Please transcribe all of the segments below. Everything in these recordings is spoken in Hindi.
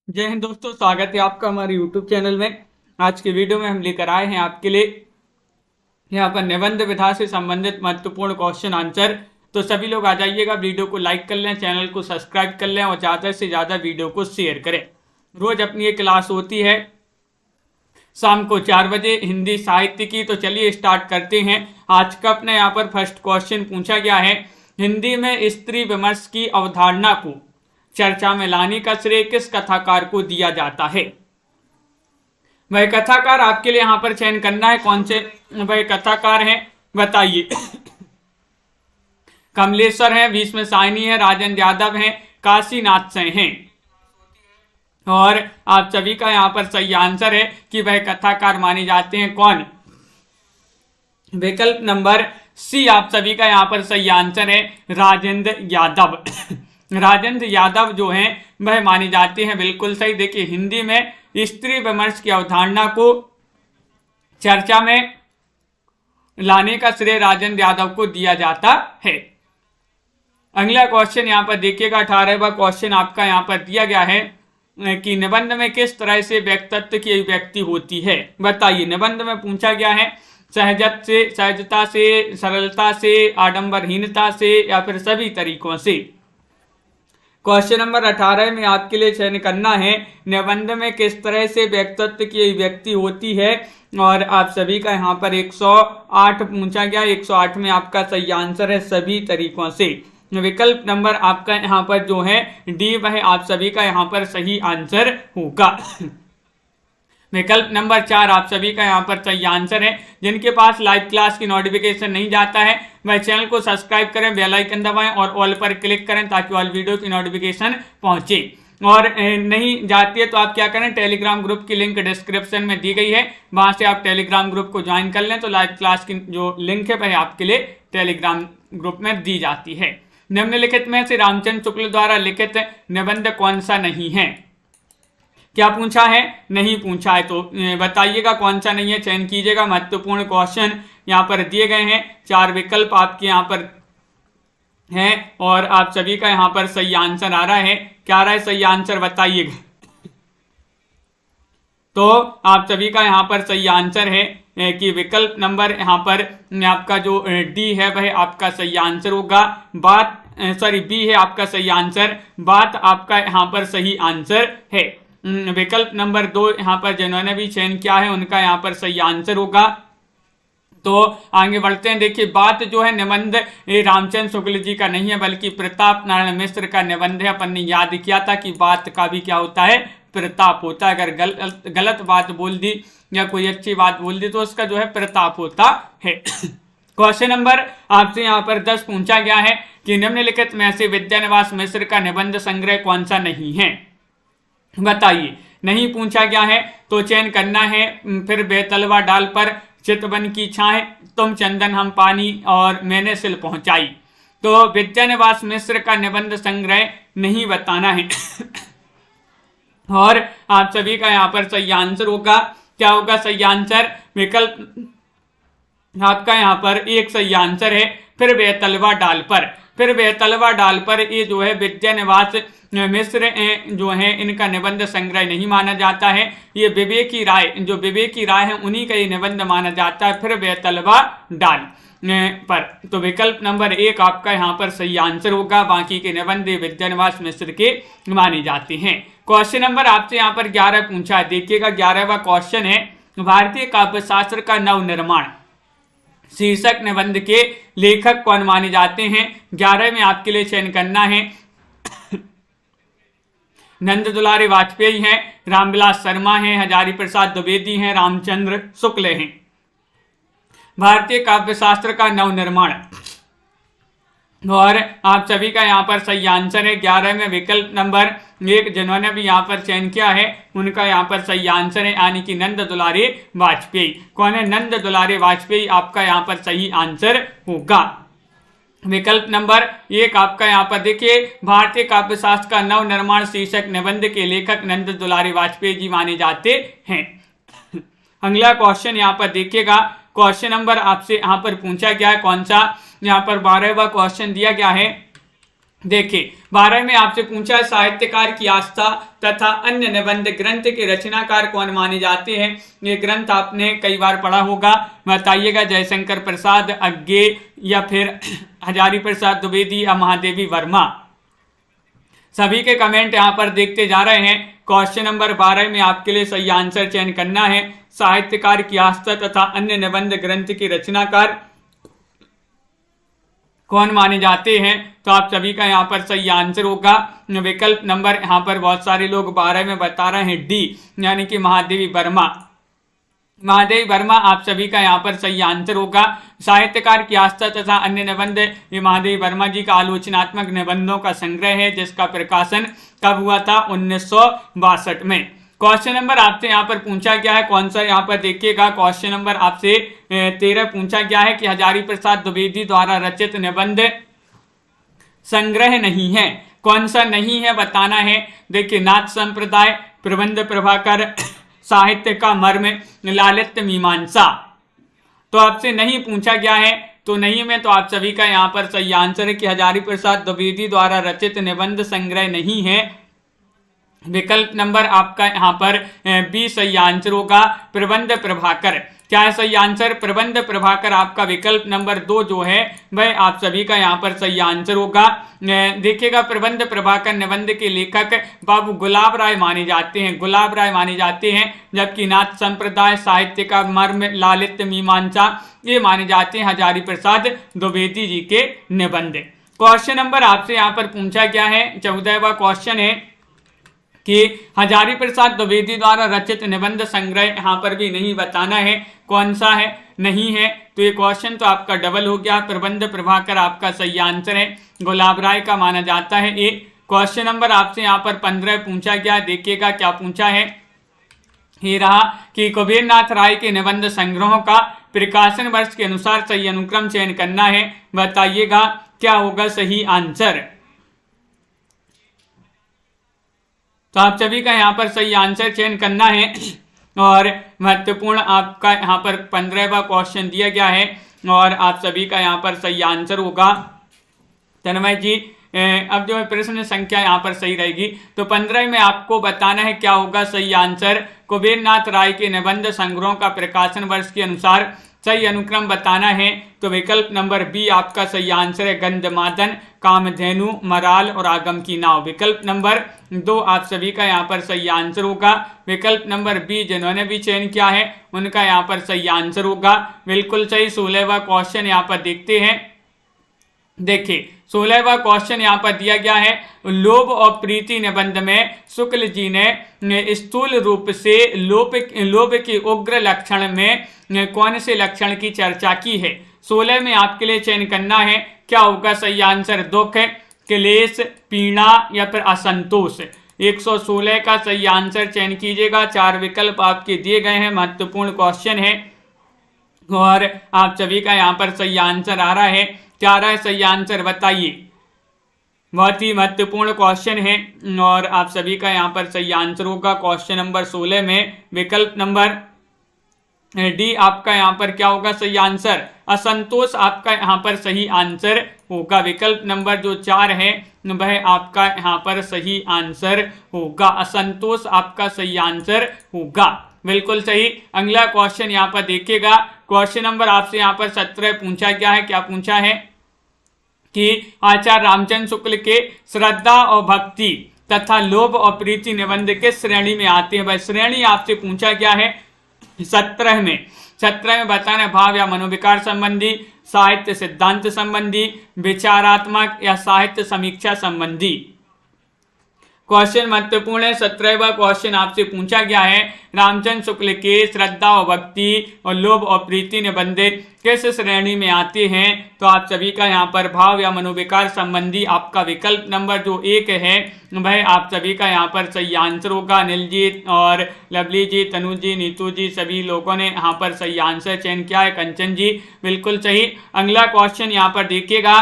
जय हिंद दोस्तों, स्वागत है आपका हमारे YouTube चैनल में। आज के वीडियो में हम लेकर आए हैं आपके लिए यहाँ पर निबंध विधा से संबंधित महत्वपूर्ण क्वेश्चन आंसर। तो सभी लोग आ जाइएगा, वीडियो को लाइक कर लें, चैनल को सब्सक्राइब कर लें और ज़्यादा से ज़्यादा वीडियो को शेयर करें। रोज अपनी ये क्लास होती है शाम को 4 बजे हिंदी साहित्य की। तो चलिए स्टार्ट करते हैं। आज का अपने यहाँ पर फर्स्ट क्वेश्चन पूछा गया है, हिंदी में स्त्री विमर्श की अवधारणा को चर्चा में लाने का श्रेय किस कथाकार को दिया जाता है। वह कथाकार आपके लिए यहां पर चयन करना है, कौन से वह कथाकार हैं बताइए। कमलेश्वर है, भीष्म साहनी है, राजेंद्र यादव हैं, काशीनाथ सिंह हैं। और आप सभी का यहां पर सही आंसर है कि वह कथाकार माने जाते हैं कौन। विकल्प नंबर सी आप सभी का यहां पर सही आंसर है, राजेंद्र यादव। राजेंद्र यादव जो हैं वह माने जाते हैं बिल्कुल सही। देखिए, हिंदी में स्त्री विमर्श की अवधारणा को चर्चा में लाने का श्रेय राजेंद्र यादव को दिया जाता है। अगला क्वेश्चन यहां पर देखिएगा, 18वां क्वेश्चन आपका यहां पर दिया गया है कि निबंध में किस तरह से व्यक्तित्व की अभिव्यक्ति होती है बताइए। निबंध में पूछा गया है सहजता से, सरलता से, आडंबरहीनता से या फिर सभी तरीकों से। क्वेश्चन नंबर 18 में आपके लिए चयन करना है, निबंध में किस तरह से व्यक्तित्व की अभिव्यक्ति होती है। और आप सभी का यहाँ पर 108 पूछा गया, 108 में आपका सही आंसर है सभी तरीकों से। विकल्प नंबर आपका यहाँ पर जो है डी, वह आप सभी का यहाँ पर सही आंसर होगा। विकल्प नंबर 4 आप सभी का यहाँ पर सही आंसर है। जिनके पास लाइव क्लास की नोटिफिकेशन नहीं जाता है वह चैनल को सब्सक्राइब करें, बेल आइकन दबाएं और ऑल पर क्लिक करें ताकि ऑल वीडियो की नोटिफिकेशन पहुंचे। और नहीं जाती है तो आप क्या करें, टेलीग्राम ग्रुप की लिंक डिस्क्रिप्शन में दी गई है, वहां से आप टेलीग्राम ग्रुप को ज्वाइन कर लें तो लाइव क्लास की जो लिंक है वह आपके लिए टेलीग्राम ग्रुप में दी जाती है। निम्नलिखित में से रामचंद्र शुक्ल द्वारा लिखित निबंध कौन सा नहीं है। क्या पूछा है, नहीं पूछा है, तो बताइएगा कौन सा नहीं है, चयन कीजिएगा। महत्वपूर्ण क्वेश्चन यहाँ पर दिए गए हैं, 4 विकल्प आपके यहाँ पर हैं और आप सभी का यहाँ पर सही आंसर आ रहा है। क्या आ रहा है सही आंसर बताइएगा। तो आप सभी का यहाँ पर सही आंसर है कि विकल्प नंबर यहाँ पर आपका जो डी है वह आपका सही आंसर होगा। बी है आपका सही आंसर, बात आपका यहाँ पर सही आंसर है। विकल्प नंबर 2 यहाँ पर जिन्होंने भी चयन किया है उनका यहाँ पर सही आंसर होगा। तो आगे बढ़ते हैं। देखिए, बात जो है निबंध रामचंद्र शुक्ल जी का नहीं है बल्कि प्रताप नारायण मिश्र का निबंध है। अपन ने याद किया था कि बात का भी क्या होता है, प्रताप होता है। अगर गलत बात बोल दी या कोई अच्छी बात बोल दी तो उसका जो है प्रताप होता है। क्वेश्चन नंबर आपसे यहाँ पर 10 पूछा गया है कि निम्नलिखित में से विद्यानिवास मिश्र का निबंध संग्रह कौन सा नहीं है बताइए। नहीं पूछा गया है तो चयन करना है, फिर बेतलवा डाल पर, चितवन की छाए, तुम चंदन हम पानी और मैंने सिल पहुंचाई। तो विद्यानिवास मिश्र का निबंध संग्रह नहीं बताना है। और आप सभी का यहाँ पर सही आंसर होगा, क्या होगा सही आंसर। विकल्प आपका यहाँ पर एक सही आंसर है, फिर बेतलवा डाल पर। फिर बेतलवा डाल पर ये जो है विद्यानिवास मिश्र जो है इनका निबंध संग्रह नहीं माना जाता है। ये विवेकी राय, जो विवेकी राय है उन्हीं का ये निबंध माना जाता है, फिर बेतलवा डाल पर। तो विकल्प नंबर 1 आपका यहाँ पर सही आंसर होगा। बाकी के निबंध विद्यानिवास मिश्र के माने जाते हैं। क्वेश्चन नंबर आपसे यहाँ पर 11 पूछा है। देखिएगा, 11वां क्वेश्चन है, भारतीय काव्य शास्त्र का नवनिर्माण शीर्षक निबंध के लेखक कौन माने जाते हैं। 11 में आपके लिए चयन करना है, नंद दुलारे वाजपेयी हैं, रामविलास शर्मा हैं, हजारी प्रसाद द्विवेदी हैं, रामचंद्र शुक्ल हैं। भारतीय काव्य शास्त्र का नवनिर्माण, और आप सभी का यहाँ पर सही आंसर है 11 में विकल्प नंबर 1। जिन्होंने भी यहाँ पर चयन किया है उनका यहाँ पर सही आंसर है, यानी कि नंद दुलारे वाजपेयी। कौन है, नंद दुलारे वाजपेयी आपका यहाँ पर सही आंसर होगा। विकल्प नंबर 1 आपका यहाँ पर देखिए, भारतीय काव्य शास्त्र का नवनिर्माण शीर्षक निबंध के लेखक नंद दुलारे वाजपेयी जी माने जाते हैं। अगला क्वेश्चन यहाँ पर देखिएगा, क्वेश्चन नंबर आपसे यहाँ पर पूछा गया है कौन सा, यहाँ पर 12वां क्वेश्चन दिया गया है देखिए 12 में आपसे पूछा साहित्यकार की आस्था तथा अन्य निबंध ग्रंथ के रचनाकार कौन माने जाते हैं। ये ग्रंथ आपने कई बार पढ़ा होगा, बताइएगा। जयशंकर प्रसाद, अज्ञे या फिर हजारी प्रसाद द्विवेदी या महादेवी वर्मा। सभी के कमेंट यहाँ पर देखते जा रहे हैं। क्वेश्चन नंबर 12 में आपके लिए सही आंसर चयन करना है। साहित्यकार की आस्था तथा अन्य निबंध ग्रंथ के रचनाकार कौन माने जाते हैं, तो आप सभी का यहाँ पर सही आंसर होगा विकल्प नंबर, यहाँ पर बहुत सारे लोग 12 में बता रहे हैं डी, यानी कि महादेवी वर्मा। महादेवी वर्मा आप सभी का यहाँ पर सही आंसर होगा। साहित्यकार की आस्था तथा अन्य निबंध, ये महादेवी वर्मा जी का आलोचनात्मक निबंधों का संग्रह है, जिसका प्रकाशन कब हुआ था, 1962 में। क्वेश्चन नंबर आपसे यहाँ पर पूछा गया है, कौन सा, यहाँ पर देखिएगा। क्वेश्चन नंबर आपसे 13 पूछा गया है कि हजारी प्रसाद द्विवेदी द्वारा रचित निबंध संग्रह नहीं है, कौन सा नहीं है बताना है। देखिए नाथ संप्रदाय, प्रबंध प्रभाकर, साहित्य का मर्म, लालित्य मीमांसा। तो आपसे नहीं पूछा गया है, तो नहीं में तो आप सभी का यहाँ पर सही आंसर है कि हजारी प्रसाद द्विवेदी द्वारा रचित निबंध संग्रह नहीं है। विकल्प नंबर आपका यहाँ पर बी सही आंसर होगा, प्रबंध प्रभाकर। क्या है सही आंसर, प्रबंध प्रभाकर। आपका विकल्प नंबर 2 जो है वह आप सभी का यहाँ पर सही आंसर होगा। देखिएगा प्रबंध प्रभाकर निबंध के लेखक बाबू गुलाब राय माने जाते हैं, गुलाब राय माने जाते हैं, जबकि नाथ संप्रदाय, साहित्य का मर्म, लालित्य मीमांसा ये माने जाते हैं हजारी प्रसाद द्विवेदी जी के निबंध। क्वेश्चन नंबर आपसे यहाँ पर पूछा गया है, 14वां क्वेश्चन है कि हजारी प्रसाद द्विवेदी द्वारा रचित निबंध संग्रह, यहाँ पर भी नहीं बताना है कौन सा है, नहीं है। तो ये क्वेश्चन तो आपका डबल हो गया। प्रबंध प्रभाकर आपका सही आंसर है, गुलाब राय का माना जाता है ये। क्वेश्चन नंबर आपसे यहाँ पर 15 पूछा गया, देखिएगा क्या पूछा है। ये रहा कि कुबेर नाथ राय के निबंध संग्रहों का प्रकाशन वर्ष के अनुसार सही अनुक्रम चयन करना है, बताइएगा क्या होगा सही आंसर। तो आप सभी का यहाँ पर सही आंसर चयन करना है। और महत्वपूर्ण आपका यहाँ पर 15वां क्वेश्चन दिया गया है और आप सभी का यहाँ पर सही आंसर होगा। तन्मय जी अब जो है प्रश्न संख्या यहाँ पर सही रहेगी, तो 15 में आपको बताना है क्या होगा सही आंसर। कुबेर नाथ राय के निबंध संग्रहों का प्रकाशन वर्ष के अनुसार सही अनुक्रम बताना है, तो विकल्प नंबर बी आपका सही आंसर है, गंधमादन, कामधेनु, मराल और आगम की नाव। विकल्प नंबर 2 आप सभी का यहाँ पर सही आंसर होगा। विकल्प नंबर बी जिन्होंने भी चयन किया है उनका यहाँ पर सही आंसर होगा, बिल्कुल सही। 16वां क्वेश्चन यहाँ पर देखते हैं। देखिए 16वां क्वेश्चन यहाँ पर दिया गया है, लोभ और प्रीति निबंध में शुक्ल जी ने स्थूल रूप से लोभ के उग्र लक्षण में कौन से लक्षण की चर्चा की है। 16 में आपके लिए चयन करना है, क्या होगा सही आंसर, दुख, क्लेश, पीड़ा या फिर असंतोष। 116 का सही आंसर चयन कीजिएगा। 4 विकल्प आपके दिए गए हैं, महत्वपूर्ण क्वेश्चन है और आप सभी का यहाँ पर सही आंसर आ रहा है। क्या आ रहा है सही आंसर बताइए, बहुत ही महत्वपूर्ण क्वेश्चन है और आप सभी का यहाँ पर सही आंसर होगा। क्वेश्चन नंबर 16 में विकल्प नंबर डी आपका यहाँ पर क्या होगा सही आंसर, असंतोष आपका यहाँ पर सही आंसर होगा। विकल्प नंबर जो 4 है वह आपका यहाँ पर सही आंसर होगा, असंतोष आपका सही आंसर होगा, बिल्कुल सही। अगला क्वेश्चन यहाँ पर देखिएगा। क्वेश्चन नंबर आपसे यहाँ पर 17 पूछा गया है, क्या पूछा है कि आचार्य रामचंद्र शुक्ल के श्रद्धा और भक्ति तथा लोभ और प्रीति निबंध किस श्रेणी में आते हैं। वह श्रेणी आपसे पूछा गया है 17 में बताना है, भाव या मनोविकार संबंधी, साहित्य सिद्धांत संबंधी, विचारात्मक या साहित्य समीक्षा संबंधी। क्वेश्चन महत्वपूर्ण है। 17वां क्वेश्चन आपसे पूछा गया है, रामचंद्र शुक्ल के श्रद्धा और भक्ति और लोभ और प्रीति निबंध किस श्रेणी में आते हैं, तो आप सभी का यहाँ पर भाव या मनोविकार संबंधी आपका विकल्प नंबर जो 1 है वह आप सभी का यहाँ पर सही आंसर होगा। अनिल जी और लवली जी, तनु जी, नीतू जी सभी लोगों ने यहाँ पर सही आंसर चयन किया है। कंचन जी बिल्कुल सही। अगला क्वेश्चन यहाँ पर देखिएगा।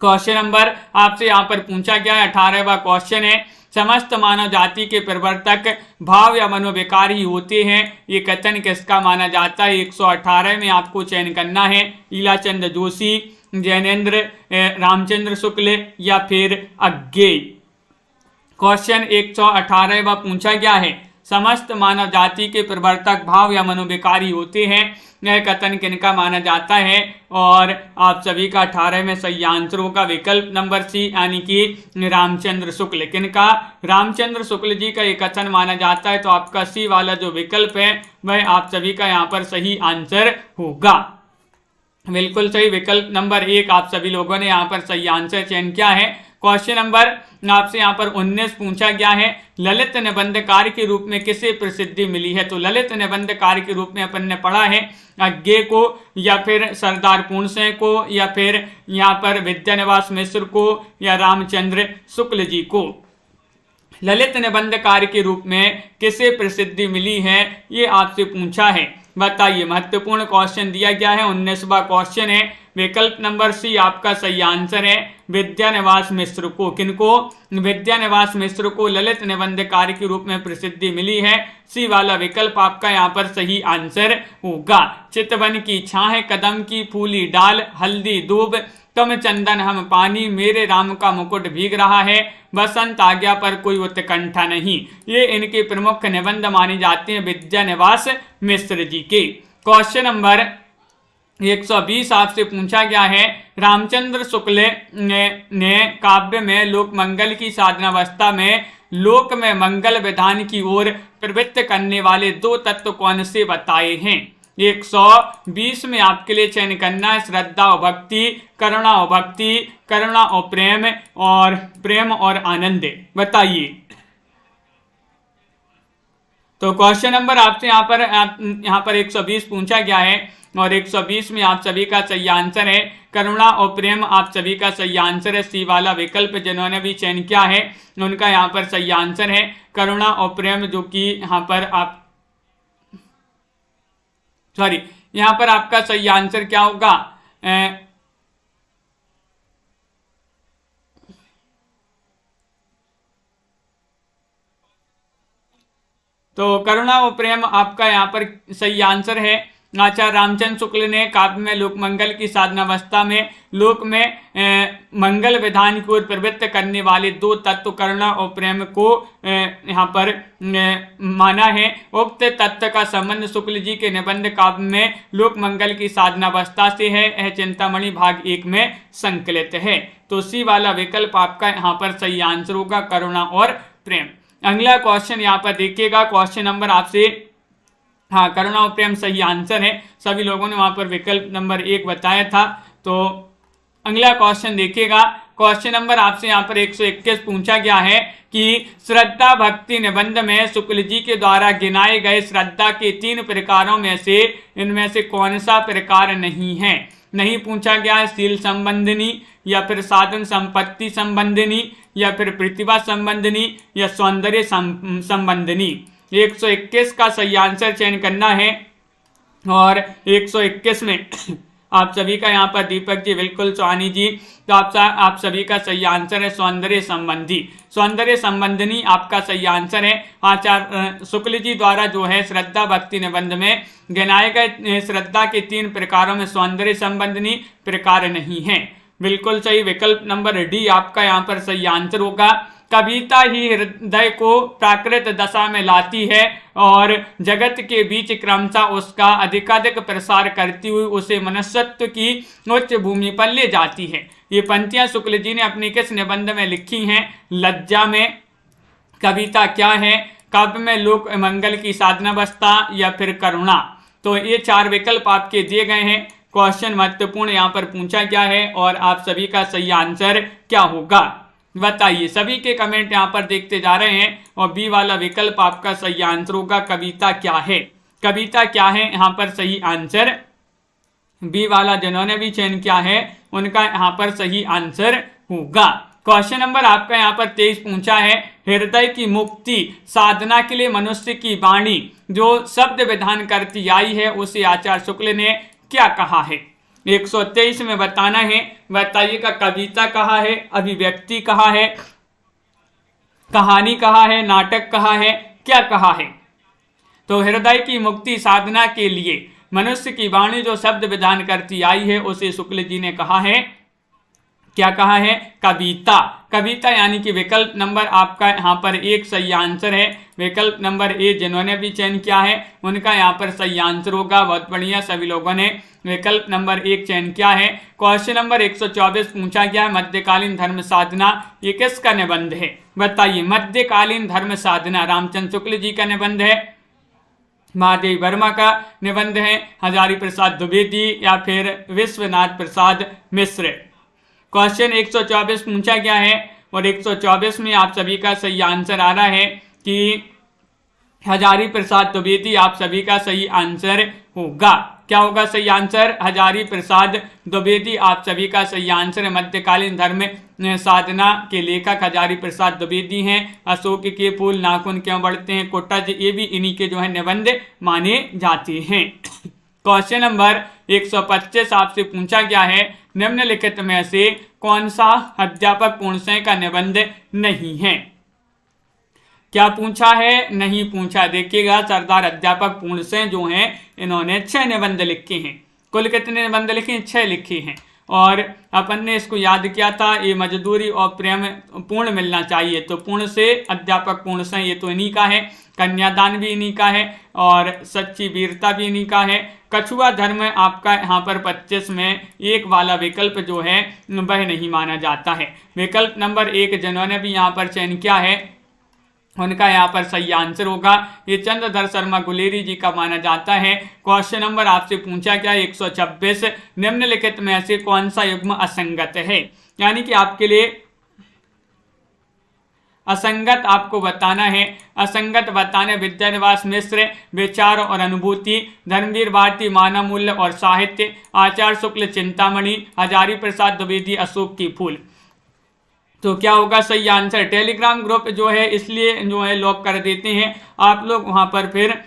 क्वेश्चन नंबर आपसे यहाँ पर पूछा गया है 18वां क्वेश्चन है, समस्त मानव जाति के प्रवर्तक भाव या मनोविकार ही होते हैं, ये कथन किसका माना जाता है। 118 में आपको चयन करना है, ईलाचंद जोशी, जैनेन्द्र रामचंद्र शुक्ल या फिर अज्ञेय। क्वेश्चन 118वां पूछा गया है, समस्त मानव जाति के प्रवर्तक भाव या मनोविकारी होते हैं, यह कथन किनका माना जाता है? और आप सभी का 18 में सही आंसर होगा विकल्प नंबर सी, यानी कि रामचंद्र शुक्ल। किनका? रामचंद्र शुक्ल जी का ये कथन माना जाता है। तो आपका सी वाला जो विकल्प है वह आप सभी का यहाँ पर सही आंसर होगा। बिल्कुल सही, विकल्प नंबर 1 आप सभी लोगों ने यहाँ पर सही आंसर चयन किया है। क्वेश्चन नंबर आपसे यहाँ पर 19 पूछा गया है, ललित निबंधकार के रूप में किसे प्रसिद्धि मिली है? तो ललित निबंधकार के रूप में अपन ने पढ़ा है अज्ञेय को, या फिर सरदार पूर्ण सिंह को, या फिर यहाँ पर विद्यानिवास मिश्र को, या रामचंद्र शुक्ल जी को। ललित निबंधकार के रूप में किसे प्रसिद्धि मिली है, ये आपसे पूछा है, बताइए। महत्वपूर्ण क्वेश्चन दिया गया है, 19वां क्वेश्चन है। विकल्प नंबर सी आपका सही आंसर है विद्यानिवास मिश्र को। किनको? विद्यानिवास मिश्र को ललित निबंधकार के रूप में प्रसिद्धि मिली है। सी वाला विकल्प आपका यहाँ पर सही आंसर होगा। चितवन की छाह, कदम की फूली डाल, हल्दी दूब, तुम चंदन हम पानी, मेरे राम का मुकुट भीग रहा है, बसंत आ गया पर कोई उत्कंठा नहीं, ये इनके प्रमुख निबंध माने जाते हैं विद्यानिवास मिश्र जी के। क्वेश्चन नंबर 120 आपसे पूछा गया है, रामचंद्र शुक्ल ने काव्य में लोक मंगल की साधनावस्था में लोक में मंगल विधान की ओर प्रवृत्त करने वाले 2 तत्व कौन से बताए हैं? 120 में आपके लिए चयन करना है श्रद्धा और भक्ति, करुणा और भक्ति, करुणा और प्रेम और आनंद, बताइए। तो क्वेश्चन नंबर आपसे यहाँ पर 120 पूछा गया है और 120 में आप सभी का सही आंसर है करुणा और प्रेम। आप सभी का सही आंसर है सी वाला विकल्प। जिन्होंने भी चयन किया है उनका यहाँ पर सही आंसर है करुणा और प्रेम, जो कि यहाँ पर आपका सही आंसर क्या होगा? तो करुणा और प्रेम आपका यहाँ पर सही आंसर है। आचार्य रामचंद्र शुक्ल ने काव्य में लोक मंगल की साधनावस्था में लोक में मंगल विधान की ओर प्रवृत्त करने वाले 2 तत्व करुणा और प्रेम को यहाँ पर माना है। उक्त तत्व का संबंध शुक्ल जी के निबंध काव्य में लोक मंगल की साधनावस्था से है। यह चिंतामणि भाग 1 में संकलित है। तो सी वाला विकल्प आपका यहाँ पर सही आंसर होगा करुणा और प्रेम। अगला क्वेश्चन यहाँ पर देखिएगा, क्वेश्चन नंबर आपसे करुणा और प्रेम सही आंसर है। सभी लोगों ने वहां पर विकल्प नंबर 1 बताया था। तो अगला क्वेश्चन देखिएगा, क्वेश्चन नंबर आपसे यहाँ पर 121 पूछा गया है कि श्रद्धा भक्ति निबंध में शुक्ल जी के द्वारा गिनाए गए श्रद्धा के 3 प्रकारों में से इनमें से कौन सा प्रकार नहीं है? नहीं पूछा गया है शील संबंधिनी, या फिर साधन संपत्ति संबंधिनी, या फिर प्रतिभा संबंधिनी, या सौंदर्य संबंधिनी। 121 का सही आंसर चयन करना है और 121 में आप सभी का यहाँ पर दीपक जी, बिल्कुल सोहानी जी, तो आप सभी का सही आंसर है सौंदर्य संबंधी। सौंदर्य संबंधिनी आपका सही आंसर है। आचार्य शुक्ल जी द्वारा जो है श्रद्धा भक्ति निबंध में गिनाए गए श्रद्धा के 3 प्रकारों में सौंदर्य संबंधिनी प्रकार नहीं है। बिल्कुल सही, विकल्प नंबर डी आपका यहाँ पर सही आंसर होगा। कविता ही हृदय को प्राकृत दशा में लाती है और जगत के बीच क्रमशः उसका अधिकाधिक प्रसार करती हुई उसे मनुष्यत्व की उच्च भूमि पर ले जाती है। ये पंक्तियां शुक्ल जी ने अपने किस निबंध में लिखी हैं? लज्जा में, कविता क्या है, काव्य में लोक मंगल की साधनावस्था, या फिर करुणा। तो ये 4 विकल्प आपके दिए गए हैं। क्वेश्चन महत्वपूर्ण यहाँ पर पूछा गया है और आप सभी का सही आंसर क्या होगा बताइए। सभी के कमेंट यहाँ पर देखते जा रहे हैं और बी वाला विकल्प आपका सही आंसर होगा कविता क्या है। कविता क्या है यहाँ पर सही आंसर बी वाला जिन्होंने भी चयन किया है उनका यहाँ पर सही आंसर होगा। क्वेश्चन नंबर आपका यहाँ पर 23 पूछा है, हृदय की मुक्ति साधना के लिए मनुष्य की वाणी जो शब्द विधान करती आई है उसे आचार्य शुक्ल ने क्या कहा है? 123 में बताना है। बताइएगा, कविता कहा है, अभिव्यक्ति कहा है, कहानी कहा है, नाटक कहा है, क्या कहा है? तो हृदय की मुक्ति साधना के लिए मनुष्य की वाणी जो शब्द विधान करती आई है उसे शुक्ल जी ने कहा है, क्या कहा है? कविता। कविता यानी कि विकल्प नंबर आपका यहाँ पर एक सही आंसर है। विकल्प नंबर ए जिन्होंने भी चयन किया है उनका यहाँ पर सही आंसर होगा। बहुत बढ़िया, सभी लोगों ने विकल्प नंबर एक चयन किया है। क्वेश्चन नंबर 124 पूछा गया है, मध्यकालीन धर्म साधना ये किसका निबंध है? बताइए। मध्यकालीन धर्म साधना रामचंद्र शुक्ल जी का निबंध है, महादेव वर्मा का निबंध है, हजारी प्रसाद द्विवेदी या फिर विश्वनाथ प्रसाद मिश्र। क्वेश्चन 124 पूछा गया है और 124 में आप सभी का सही आंसर आ रहा है कि हजारी प्रसाद द्विवेदी आप सभी का सही आंसर होगा। क्या होगा सही आंसर? हजारी प्रसाद द्विवेदी आप सभी का सही आंसर है। मध्यकालीन धर्म साधना के लेखक हजारी प्रसाद द्विवेदी हैं। अशोक के फूल नाखून क्यों बढ़ते हैं, कुटज, ये भी इन्हीं के जो है निबंध माने जाते हैं। क्वेश्चन नंबर 125 आपसे पूछा गया है, निम्नलिखित में से कौन सा अध्यापक पूर्णशः का निबंध नहीं है? क्या पूछा है? नहीं पूछा। देखिएगा, सरदार अध्यापक पूर्णशः जो हैं इन्होंने 6 निबंध लिखे हैं। कुल कितने निबंध लिखे हैं? 6 लिखे हैं। और अपन ने इसको याद किया था, ये मजदूरी और प्रेम पूर्ण मिलना चाहिए, तो पूर्ण से अध्यापक पूर्णशः ये तो इन्हीं का है। कन्यादान भी इन्हीं का है और सच्ची वीरता भी इन्हीं का है। कछुआ धर्म आपका यहाँ पर 25 में एक वाला विकल्प जो है वह नहीं माना जाता है। विकल्प नंबर 1 जिन्होंने भी यहाँ पर चयन किया है उनका यहाँ पर सही आंसर होगा। ये चंद्रधर शर्मा गुलेरी जी का माना जाता है। क्वेश्चन नंबर आपसे पूछा गया 126, निम्नलिखित में से कौन सा युग्म असंगत है? यानी कि आपके लिए असंगत आपको बताना है। असंगत बताने विद्यानिवास मिश्र, विचार और अनुभूति, धर्मवीर भारती मानव मूल्य और साहित्य, आचार्य शुक्ल चिंतामणि, हजारी प्रसाद द्विवेदी अशोक की फूल। तो क्या होगा सही आंसर? टेलीग्राम ग्रुप जो है इसलिए जो है लॉक कर देते हैं, आप लोग वहां पर फिर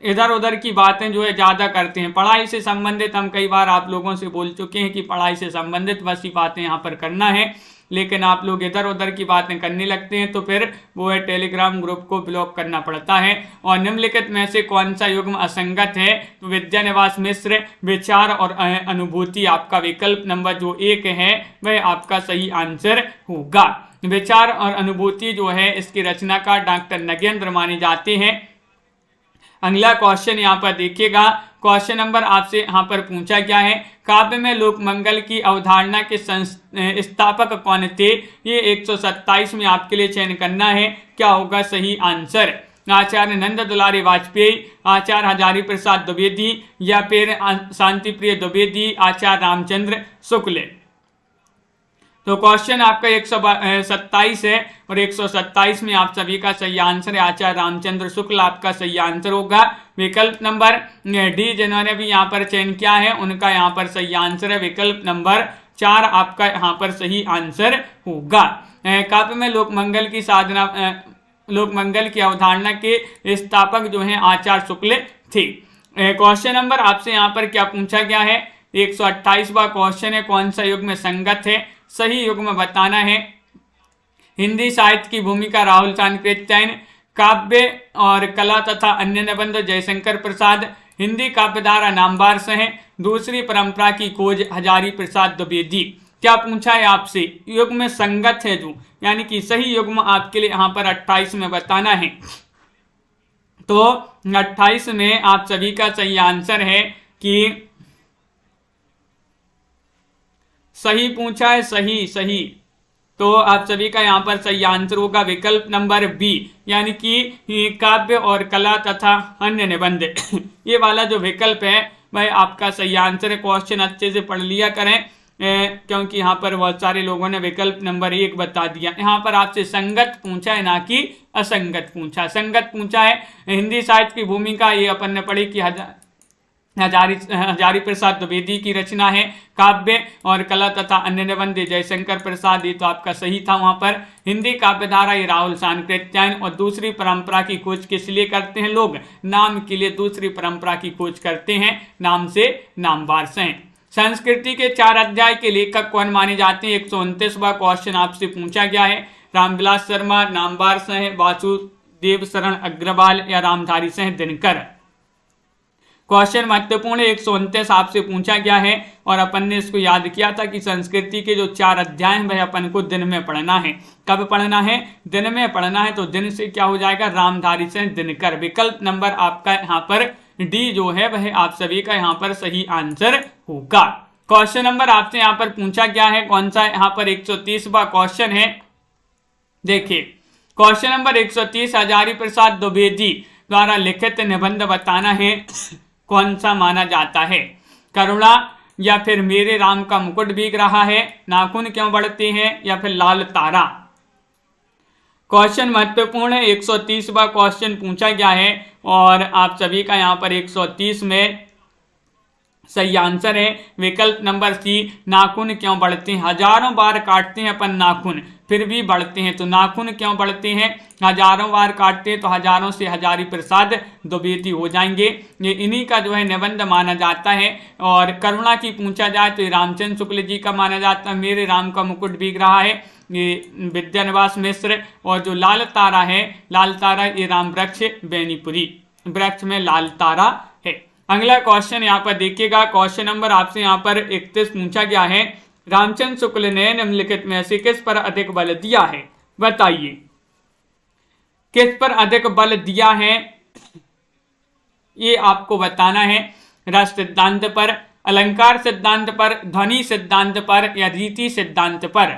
इधर उधर की बातें जो है ज़्यादा करते हैं। पढ़ाई से संबंधित हम कई बार आप लोगों से बोल चुके हैं कि पढ़ाई से संबंधित बस ही बातें यहाँ पर करना है, लेकिन आप लोग इधर उधर की बातें करने लगते हैं तो फिर वो है टेलीग्राम ग्रुप को ब्लॉक करना पड़ता है। और निम्नलिखित में से कौन सा युग्म असंगत है? तो विद्यानिवास मिश्र, विचार और अनुभूति आपका विकल्प नंबर जो 1 है वह आपका सही आंसर होगा। विचार और अनुभूति जो है इसकी रचनाकार डॉक्टर नगेंद्र माने जाते हैं। अगला क्वेश्चन यहाँ पर देखिएगा, क्वेश्चन नंबर आपसे यहाँ पर पूछा गया है, काव्य में लोक मंगल की अवधारणा के संस्थापक कौन थे? ये 127 में आपके लिए चयन करना है। क्या होगा सही आंसर? आचार्य नंद दुलारी वाजपेयी, आचार्य हजारी प्रसाद द्विवेदी या फिर शांति प्रिय द्विवेदी, आचार्य रामचंद्र शुक्ल। तो क्वेश्चन आपका 127 है और 127 में आप सभी का सही आंसर है आचार्य रामचंद्र शुक्ल आपका सही आंसर होगा। विकल्प नंबर डी जिन्होंने भी यहाँ पर चयन किया है उनका यहाँ पर सही आंसर है। विकल्प नंबर 4 आपका यहाँ पर सही आंसर होगा। काव्य में लोकमंगल की साधना, लोकमंगल की अवधारणा के स्थापक जो हैं आचार्य शुक्ल थे। क्वेश्चन नंबर आपसे यहाँ पर क्या पूछा गया है? 128वां क्वेश्चन है, कौन सा युग्म संगत है? सही युग्म बताना है। हिंदी साहित्य की भूमिका राहुल चाणक्य, काव्य और कला तथा अन्य निबंध जयशंकर प्रसाद, हिंदी काव्यधारा नामवार है, दूसरी परंपरा की खोज हजारी प्रसाद द्विवेदी। क्या पूछा है आपसे? युग्म संगत है जो, यानी कि सही युग्म आपके लिए यहाँ पर 28 में बताना है। तो 28 में आप सभी का सही आंसर है कि सही पूछा है, सही। तो आप सभी का यहाँ पर सही आंसर होगा विकल्प नंबर बी, यानी कि काव्य और कला तथा अन्य निबंध ये वाला जो विकल्प है वह आपका सही आंसर है। क्वेश्चन अच्छे से पढ़ लिया करें क्योंकि यहाँ पर बहुत सारे लोगों ने विकल्प नंबर 1 बता दिया। यहाँ पर आपसे संगत पूछा है ना कि असंगत पूछा। संगत पूछा है। हिंदी साहित्य की भूमिका ये अपन ने पढ़ी कि हजारी प्रसाद द्विवेदी की रचना है। काव्य और कला तथा अन्य निबंध जयशंकर प्रसाद, ये तो आपका सही था। वहां पर हिंदी काव्यधारा ये राहुल चाणक्य, और दूसरी परंपरा की खोज किस लिए करते हैं लोग? नाम के लिए दूसरी परंपरा की खोज करते हैं, नाम से नामवार से। संस्कृति के 4 अध्याय के लेखक कौन माने जाते हैं? 129वां क्वेश्चन आपसे पूछा गया है। रामविलास शर्मा नामवार से, वासुदेव शरण अग्रवाल या रामधारी से दिनकर। क्वेश्चन महत्वपूर्ण 129 आपसे पूछा गया है और अपन ने इसको याद किया था कि संस्कृति के जो 4 अध्याय हैं वह अपन को दिन में पढ़ना है। कब पढ़ना है? दिन में पढ़ना है। तो दिन से क्या हो जाएगा? रामधारी से दिनकर। विकल्प नंबर आपका यहाँ पर डी जो है वह आप सभी का यहाँ पर सही आंसर होगा। क्वेश्चन नंबर आपसे यहाँ पर पूछा गया है कौन सा? यहाँ पर 130वां क्वेश्चन है। देखिए क्वेश्चन नंबर 130, हजारी प्रसाद द्विवेदी द्वारा लिखित निबंध बताना है कौन सा माना जाता है? करुणा, या फिर मेरे राम का मुकुट भीग रहा है, नाखून क्यों बढ़ते हैं, या फिर लाल तारा। क्वेश्चन महत्वपूर्ण है। 130वां क्वेश्चन पूछा गया है और आप सभी का यहाँ पर 130 में सही आंसर है विकल्प नंबर सी, नाखून क्यों बढ़ते हैं। हजारों बार काटते हैं अपन नाखून फिर भी बढ़ते हैं, तो नाखून क्यों बढ़ते हैं? हजारों बार काटते हैं तो हजारों से हजारी प्रसाद द्विवेदी हो जाएंगे। ये इन्हीं का जो है निबंध माना जाता है। और करुणा की पूछा जाए तो ये रामचंद्र शुक्ल जी का माना जाता है। मेरे राम का मुकुट भीग रहा है ये विद्यानिवास मिश्र। और जो लाल तारा है, लाल तारा ये राम वृक्ष बेनीपुरी, वृक्ष में लाल तारा है। अगला क्वेश्चन यहाँ पर देखिएगा। क्वेश्चन नंबर आपसे यहाँ पर 31 पूछा गया है। रामचंद्र शुक्ल ने निम्नलिखित में से किस पर अधिक बल दिया है? बताइए किस पर अधिक बल दिया है, ये आपको बताना है। रस सिद्धांत पर, अलंकार सिद्धांत पर, ध्वनि सिद्धांत पर, या रीति सिद्धांत पर।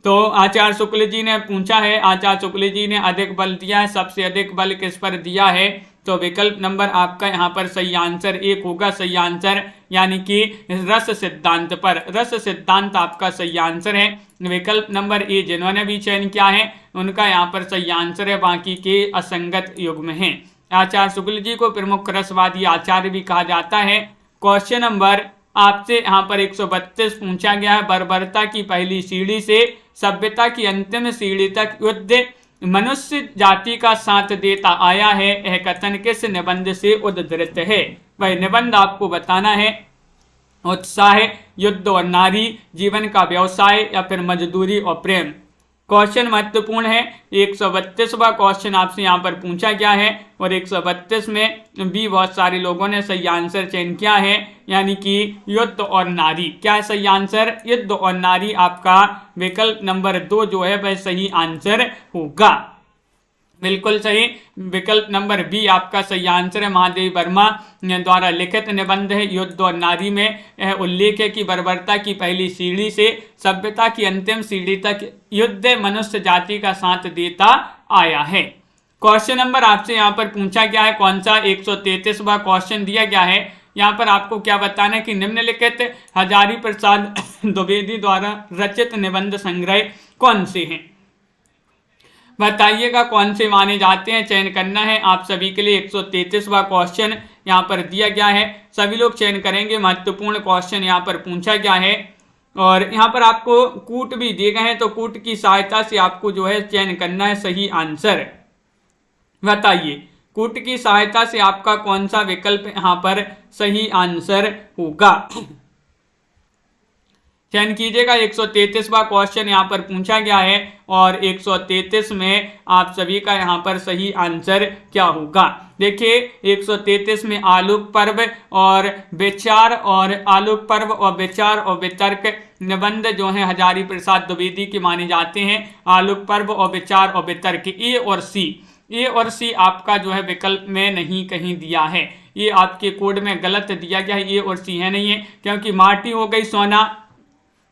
तो आचार्य शुक्ल जी ने पूछा है, आचार्य शुक्ल जी ने अधिक बल दिया है। सबसे अधिक बल किस पर दिया है? तो विकल्प नंबर आपका यहाँ पर सही आंसर 1 होगा सही आंसर, यानी कि रस सिद्धांत पर। रस सिद्धांत आपका सही आंसर है। विकल्प नंबर ए जिन्होंने भी चयन किया है उनका यहाँ पर सही आंसर है, बाकी के असंगत युग्म हैं। आचार्य शुक्ल जी को प्रमुख रसवादी आचार्य भी कहा जाता है। क्वेश्चन नंबर आपसे यहाँ पर 132 पूछा गया है। बर्बरता की पहली सीढ़ी से सभ्यता की अंतिम सीढ़ी तक युद्ध मनुष्य जाति का साथ देता आया है, यह कथन किस निबंध से उद्धृत है? वह निबंध आपको बताना है। उत्साह, युद्ध और नारी, जीवन का व्यवसाय, या फिर मजदूरी और प्रेम। क्वेश्चन महत्वपूर्ण है। 132वां क्वेश्चन आपसे यहाँ पर पूछा गया है और 132 में भी बहुत सारे लोगों ने सही आंसर चयन किया है, यानी कि युद्ध और नारी। क्या है सही आंसर? युद्ध और नारी आपका विकल्प नंबर 2 जो है वह सही आंसर होगा। बिल्कुल सही, विकल्प नंबर बी आपका सही आंसर है। महादेव वर्मा द्वारा लिखित निबंध है युद्ध और नारी में यह उल्लेख है कि बर्बरता की पहली सीढ़ी से सभ्यता की अंतिम सीढ़ी तक युद्ध मनुष्य जाति का साथ देता आया है। क्वेश्चन नंबर आपसे यहाँ पर पूछा गया है कौन सा? 133वां क्वेश्चन दिया गया है। यहाँ पर आपको क्या बताना है कि निम्नलिखित हजारी प्रसाद द्विवेदी द्वारा रचित निबंध संग्रह कौन से हैं? बताइएगा कौन से माने जाते हैं, चयन करना है आप सभी के लिए। 133वां क्वेश्चन यहाँ पर दिया गया है, सभी लोग चयन करेंगे। महत्वपूर्ण क्वेश्चन यहाँ पर पूछा गया है और यहाँ पर आपको कूट भी दिए गए हैं, तो कूट की सहायता से आपको जो है चयन करना है सही आंसर। बताइए कूट की सहायता से आपका कौन सा विकल्प यहाँ पर सही आंसर होगा? चयन कीजिएगा। 133वां क्वेश्चन यहाँ पर पूछा गया है और 133 में आप सभी का यहाँ पर सही आंसर क्या होगा? देखिए 133 में आलोक पर्व और विचार और आलोक पर्व और विचार और वितर्क निबंध जो है हजारी प्रसाद द्विवेदी के माने जाते हैं। आलोक पर्व और विचार और वितर्क, ए और सी आपका जो है विकल्प में नहीं कहीं दिया है। ये आपके कोड में गलत दिया गया है, ए और सी है नहीं है, क्योंकि माटी हो गई सोना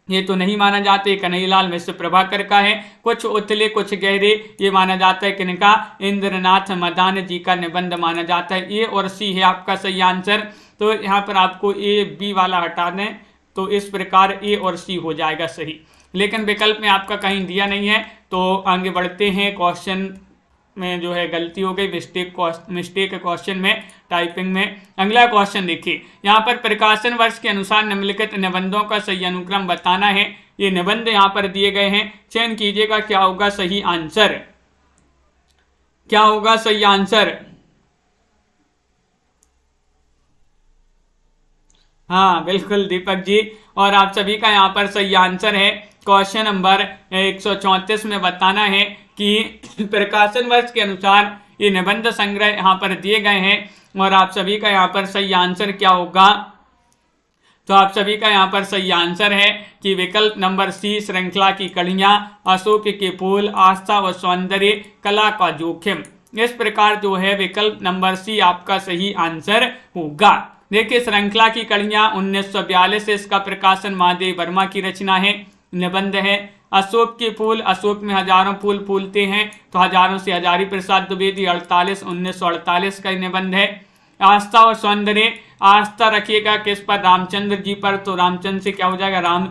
ये तो नहीं माना जाता है। कन्हैयालाल मिश्र प्रभाकर का है। कुछ उथले कुछ गहरे ये माना जाता है किनका? इंद्रनाथ मदान जी का निबंध माना जाता है। ए और सी है आपका सही आंसर। तो यहाँ पर आपको ए बी वाला हटा दें तो इस प्रकार ए और सी हो जाएगा सही, लेकिन विकल्प में आपका कहीं दिया नहीं है। तो आगे बढ़ते हैं। क्वेश्चन में जो है गलती हो गई, मिस्टेक क्वेश्चन में टाइपिंग में। अगला क्वेश्चन देखिए, यहाँ पर प्रकाशन वर्ष के अनुसार निम्नलिखित निबंधों का सही अनुक्रम बताना है। ये निबंध यहाँ पर दिए गए हैं, चयन कीजिएगा क्या होगा सही आंसर? क्या होगा सही आंसर? हाँ बिल्कुल दीपक जी, और आप सभी का यहाँ पर सही आंसर है। क्वेश्चन नंबर 134 में बताना है कि प्रकाशन वर्ष के अनुसार ये निबंध संग्रह यहाँ पर दिए गए हैं। और आप सभी का यहाँ पर सही आंसर क्या होगा, तो आप सभी का यहाँ पर सही आंसर है कि विकल्प नंबर सी, श्रृंखला की कड़ियां, अशोक के फूल, आस्था व सौंदर्य, कला का जोखिम। इस प्रकार जो है विकल्प नंबर सी आपका सही आंसर होगा। देखिए, श्रृंखला की कड़ियां 1942 से इसका प्रकाशन महादेव वर्मा की रचना है, निबंध है। अशोक के फूल, अशोक में हजारों फूल फूलते हैं, तो हजारों से हजारी प्रसाद द्विवेदी 1948 का निबंध है। आस्था और सौंदर्य, आस्था रखिएगा किस पर, रामचंद्र जी पर, तो रामचंद्र से क्या हो जाएगा, राम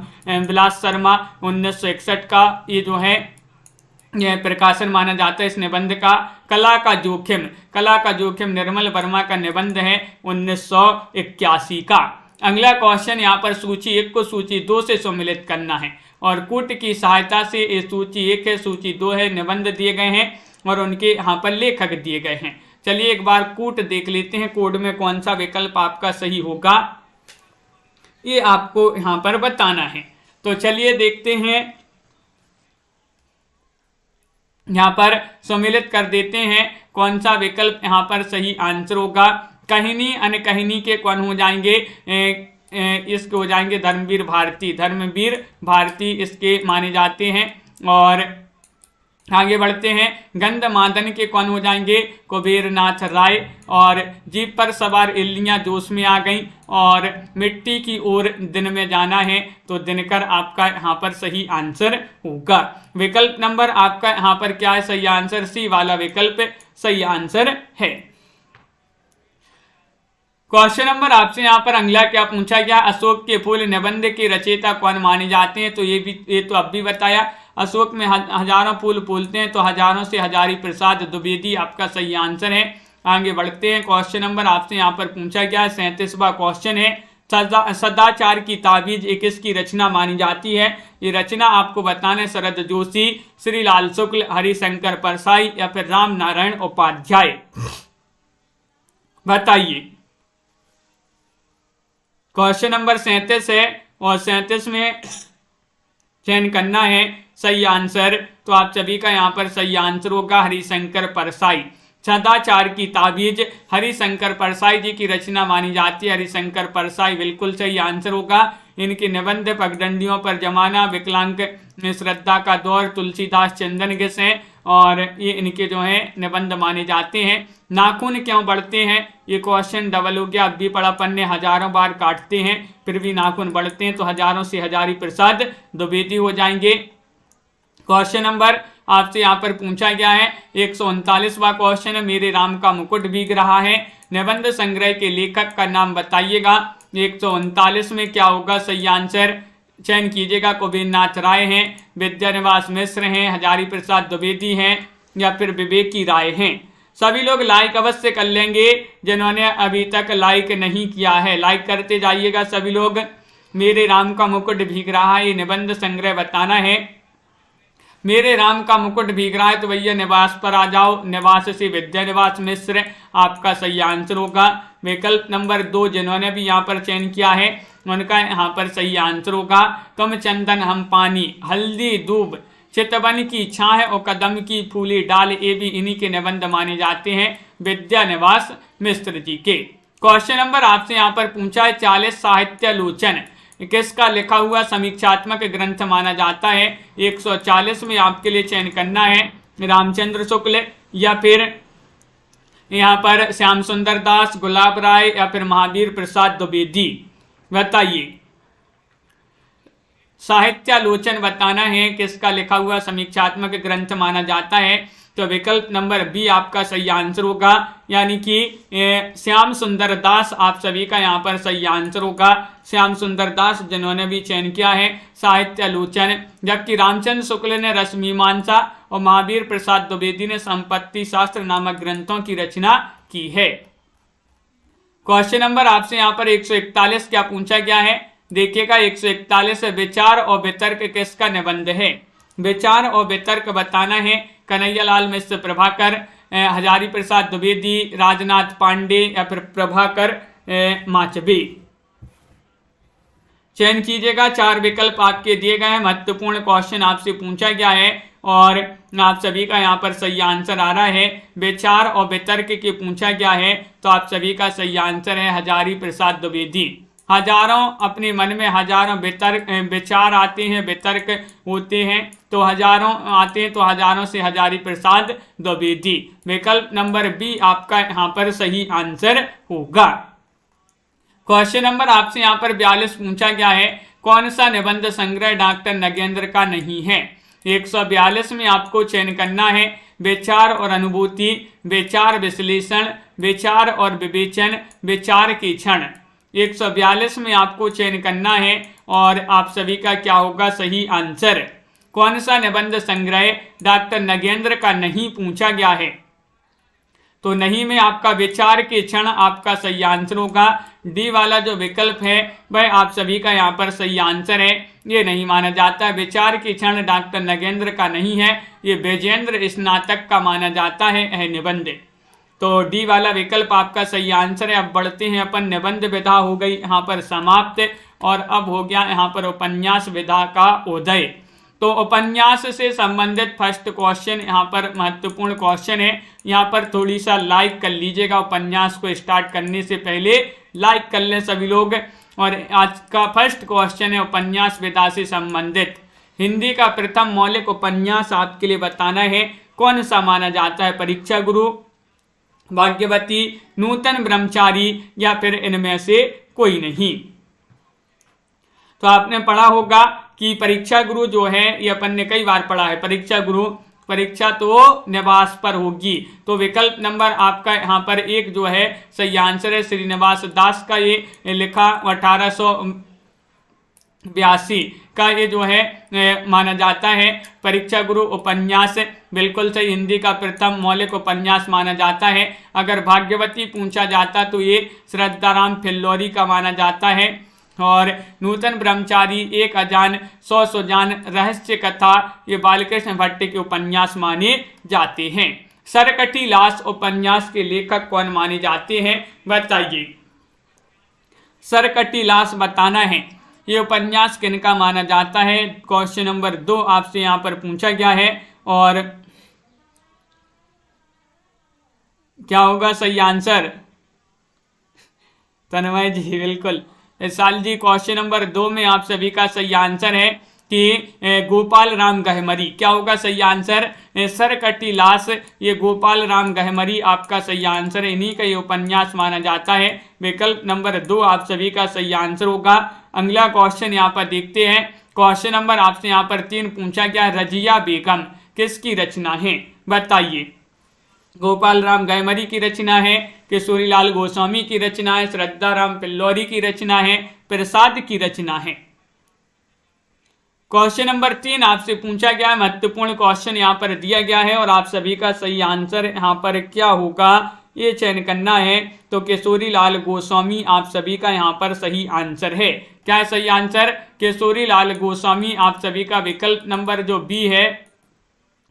विलास शर्मा 1961 का ये जो है यह प्रकाशन माना जाता है इस निबंध का। कला का जोखिम, कला का जोखिम निर्मल वर्मा का निबंध है 1981 का। अगला क्वेश्चन यहाँ पर सूची 1 को सूची 2 से सम्मिलित करना है और कूट की सहायता से ये सूची 1 है, सूची 2 है, निबंध दिए गए हैं और उनके यहाँ पर लेखक दिए गए हैं। चलिए एक बार कूट देख लेते हैं, कोड में कौन सा विकल्प आपका सही होगा ये आपको यहाँ पर बताना है। तो चलिए देखते हैं, यहाँ पर सम्मिलित कर देते हैं कौन सा विकल्प यहाँ पर सही आंसर होगा। कहनी अनकहनी के कौन हो जाएंगे, इसके हो जाएंगे धर्मवीर भारती, धर्मवीर भारती इसके माने जाते हैं। और आगे बढ़ते हैं, गंध मादन के कौन हो जाएंगे, कुबेरनाथ राय। और जीप पर सवार इल्लियां जोश में आ गई और मिट्टी की ओर दिन में जाना है, तो दिनकर आपका यहाँ पर सही आंसर होगा। विकल्प नंबर आपका यहाँ पर क्या है, सही आंसर सी वाला विकल्प सही आंसर है। क्वेश्चन नंबर आपसे यहाँ पर अगला क्या पूछा गया, अशोक के फूल निबंध के रचयिता कौन माने जाते हैं, तो ये तो अब भी बताया। अशोक में हजारों फूल फूलते हैं, तो हजारों से हजारी प्रसाद द्विवेदी आपका सही आंसर है। आगे बढ़ते हैं, क्वेश्चन नंबर आपसे यहाँ पर पूछा गया 37वां क्वेश्चन है, सदाचार की ताबीज किसकी रचना मानी जाती है। ये रचना आपको बताना है शरद जोशी, श्रीलाल शुक्ल, हरिशंकर परसाई या फिर राम नारायण उपाध्याय, बताइए। क्वेश्चन नंबर 37 है और 37 में चयन करना है सही आंसर, तो आप सभी का यहाँ पर सही आंसर होगा हरिशंकर परसाई। सदाचार की ताबीज हरिशंकर परसाई जी की रचना मानी जाती है, हरिशंकर परसाई बिल्कुल सही आंसर होगा। इनके निबंध पगडंडियों पर जमाना, विकलांग में श्रद्धा का दौर, तुलसीदास चंदन घिस हैं और ये इनके जो है निबंध माने जाते हैं। नाखून क्यों बढ़ते हैं, ये क्वेश्चन डबल हो गया, अब भी पढ़ा, पन्ने हजारों बार काटते हैं फिर भी नाखून बढ़ते हैं, तो हजारों से हजारी प्रसाद द्विवेदी हो जाएंगे। क्वेश्चन नंबर आपसे यहाँ पर पूछा गया है 139वां क्वेश्चन है, मेरे राम का मुकुट भीग रहा है, निबंध संग्रह के लेखक का नाम बताइएगा। 139 में क्या होगा सही आंसर, चयन कीजिएगा, कुबेरनाथ राय हैं, विद्यानिवास मिश्र हैं, हजारी प्रसाद द्विवेदी हैं या फिर विवेकी राय हैं। सभी लोग लाइक अवश्य कर लेंगे, जिन्होंने अभी तक लाइक नहीं किया है लाइक करते जाइएगा सभी लोग। मेरे राम का मुकुट भीग रहा है, ये निबंध संग्रह बताना है। मेरे राम का मुकुट भीग रहा है, तो भैया निवास पर आ जाओ, निवास से विद्यानिवास मिश्र आपका सही आंसर होगा। विकल्प नंबर 2 जिन्होंने भी यहाँ पर चयन किया है उनका यहाँ पर सही आंसर होगा, तुम चंदन हम पानी, हल्दी दूब, चितवन की छाह और कदम की फूली डाल, ये भी इन्हीं के निबंध माने जाते हैं विद्यानिवास मिश्र जी के। क्वेश्चन नंबर आपसे यहाँ पर पूछा है 40 साहित्यालोचन किसका लिखा हुआ समीक्षात्मक ग्रंथ माना जाता है। 140 में आपके लिए चयन करना है रामचंद्र शुक्ल या फिर यहाँ पर श्याम सुंदर दास, गुलाब राय या फिर महावीर प्रसाद द्विवेदी, बताइए। साहित्यालोचन बताना है किसका लिखा हुआ समीक्षात्मक ग्रंथ माना जाता है, तो विकल्प नंबर बी आपका सही आंसर होगा, यानी कि श्याम सुंदर दास आप सभी का यहाँ पर सही आंसर होगा। श्याम सुंदर दास जिन्होंने भी चयन किया है साहित्यालोचन, जबकि रामचंद्र शुक्ल ने रसमीमांसा और महावीर प्रसाद द्विवेदी ने संपत्ति शास्त्र नामक ग्रंथों की रचना की है। क्वेश्चन नंबर आपसे यहाँ पर 141 क्या पूछा गया है, देखिएगा 141 विचार और वितर्क किसका निबंध है। विचार और वितर्क बताना है कन्हैयालाल मिश्र प्रभाकर, हजारी प्रसाद द्विवेदी, राजनाथ पांडे या फिर प्रभाकर माचबी, चयन कीजिएगा। 4 विकल्प आपके दिए गए हैं, महत्वपूर्ण क्वेश्चन आपसे पूछा गया है और आप सभी का यहाँ पर सही आंसर आ रहा है। विचार और वितर्क के पूछा गया है तो आप सभी का सही आंसर है हजारी प्रसाद द्विवेदी। हजारों अपने मन में हजारों विचार आते हैं, वितर्क होते हैं, तो हजारों आते हैं, तो हजारों से हजारी प्रसाद द्विवेदी। विकल्प नंबर बी आपका यहाँ पर सही आंसर होगा। क्वेश्चन नंबर आपसे यहाँ पर 42 पूछा गया है, कौन सा निबंध संग्रह डॉक्टर नगेंद्र का नहीं है। 142 में आपको चयन करना है विचार और अनुभूति, विचार विश्लेषण, विचार और विवेचन, विचार की क्षण। 142 में आपको चयन करना है और आप सभी का क्या होगा सही आंसर। कौन सा निबंध संग्रह डॉक्टर नगेंद्र का नहीं पूछा गया है, तो नहीं में आपका विचार के क्षण आपका सही आंसर होगा। डी वाला जो विकल्प है वह आप सभी का यहाँ पर सही आंसर है, ये नहीं माना जाता है। विचार के क्षण डॉक्टर नगेंद्र का नहीं है, ये विजेंद्र स्नातक का माना जाता है यह निबंध। तो डी वाला विकल्प आपका सही आंसर है। अब बढ़ते हैं अपन, निबंध विधा हो गई यहाँ पर समाप्त और अब हो गया यहाँ पर उपन्यास विधा का उदय। तो उपन्यास से संबंधित फर्स्ट क्वेश्चन यहाँ पर महत्वपूर्ण क्वेश्चन है, यहाँ पर थोड़ी सा लाइक कर लीजिएगा। उपन्यास को स्टार्ट करने से पहले लाइक कर लें सभी लोग। और आज का फर्स्ट क्वेश्चन है उपन्यास विधा से संबंधित। हिंदी का प्रथम मौलिक उपन्यास आपके लिए बताना है, कौन सा माना जाता है। परीक्षा गुरु, भाग्यवती, नूतन ब्रह्मचारी या फिर इनमें से कोई नहीं। तो आपने पढ़ा होगा कि परीक्षा गुरु जो है ये अपन ने कई बार पढ़ा है। परीक्षा गुरु, परीक्षा तो निवास पर होगी, तो विकल्प नंबर आपका यहाँ पर एक जो है सही आंसर है। श्रीनिवास दास का ये लिखा 1882 का ये जो है माना जाता है। परीक्षा गुरु उपन्यास बिल्कुल सही, हिंदी का प्रथम मौलिक उपन्यास माना जाता है। अगर भाग्यवती पूछा जाता तो ये श्रद्धाराम फिल्लौरी का माना जाता है। और नूतन ब्रह्मचारी, एक अजान, 100 सुजान, रहस्य कथा, ये बालकृष्ण भट्ट के उपन्यास माने जाते हैं। सरकटी लाश उपन्यास के लेखक कौन माने जाते हैं, बताइए। सरकटी लाश बताना है, ये उपन्यास किनका माना जाता है। क्वेश्चन नंबर 2 आपसे यहाँ पर पूछा गया है और क्या होगा सही आंसर। तन्मय जी बिल्कुल साल जी। क्वेश्चन नंबर 2 में आप सभी का सही आंसर है कि गोपाल राम गहमरी। क्या होगा सही आंसर, सरकटी लाश, ये गोपाल राम गहमरी आपका सही आंसर है। इन्हीं का ये उपन्यास माना जाता है। विकल्प नंबर 2 आप सभी का सही आंसर होगा। अगला क्वेश्चन यहाँ पर देखते हैं। क्वेश्चन नंबर आपसे यहाँ पर 3 पूछा गया, रजिया बेगम किसकी रचना है, बताइए। गोपाल राम गहमरी की रचना है, किशोरीलाल गोस्वामी की रचना है, श्रद्धाराम फिल्लौरी की रचना है, प्रसाद की रचना है। क्वेश्चन नंबर 3 आपसे पूछा गया है, महत्वपूर्ण क्वेश्चन यहाँ पर दिया गया है और आप सभी का सही आंसर यहाँ पर क्या होगा ये चयन करना है। तो किशोरीलाल गोस्वामी आप सभी का यहाँ पर सही आंसर है। क्या है सही आंसर, किशोरीलाल गोस्वामी आप सभी का विकल्प नंबर जो बी है